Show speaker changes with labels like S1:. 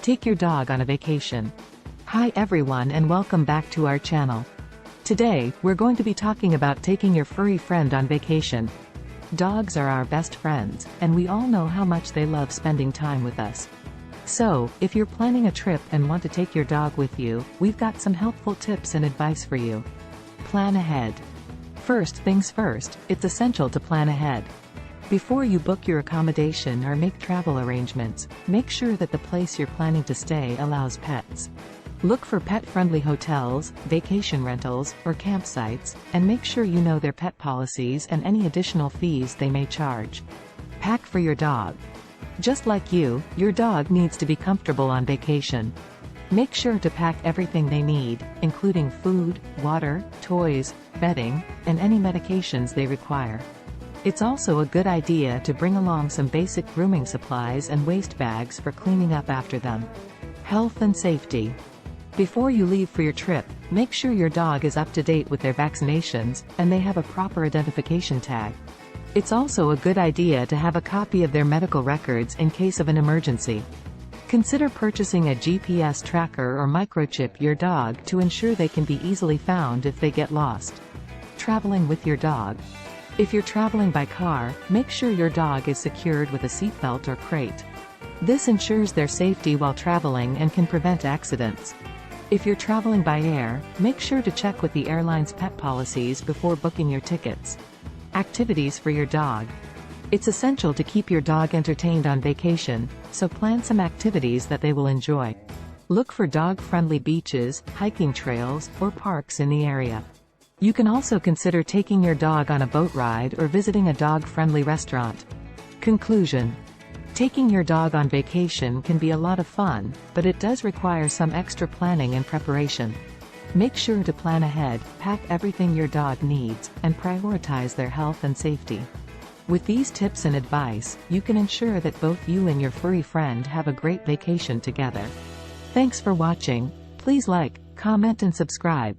S1: Take your dog on a vacation. Hi everyone and welcome back to our channel. Today, we're going to be talking about taking your furry friend on vacation. Dogs are our best friends, and we all know how much they love spending time with us. So, if you're planning a trip and want to take your dog with you, we've got some helpful tips and advice for you. Plan ahead. First things first, it's essential to plan ahead. Before you book your accommodation or make travel arrangements, make sure that the place you're planning to stay allows pets. Look for pet-friendly hotels, vacation rentals, or campsites, and make sure you know their pet policies and any additional fees they may charge. Pack for your dog. Just like you, your dog needs to be comfortable on vacation. Make sure to pack everything they need, including food, water, toys, bedding, and any medications they require. It's also a good idea to bring along some basic grooming supplies and waste bags for cleaning up after them. Health and safety. Before you leave for your trip, make sure your dog is up to date with their vaccinations, and they have a proper identification tag. It's also a good idea to have a copy of their medical records in case of an emergency. Consider purchasing a GPS tracker or microchip your dog to ensure they can be easily found if they get lost. Traveling with your dog. If you're traveling by car, make sure your dog is secured with a seatbelt or crate. This ensures their safety while traveling and can prevent accidents. If you're traveling by air, make sure to check with the airline's pet policies before booking your tickets. Activities for your dog. It's essential to keep your dog entertained on vacation, so plan some activities that they will enjoy. Look for dog-friendly beaches, hiking trails, or parks in the area. You can also consider taking your dog on a boat ride or visiting a dog-friendly restaurant. Conclusion. Taking your dog on vacation can be a lot of fun, but it does require some extra planning and preparation. Make sure to plan ahead, pack everything your dog needs, and prioritize their health and safety. With these tips and advice, you can ensure that both you and your furry friend have a great vacation together. Thanks for watching. Please like, comment and subscribe.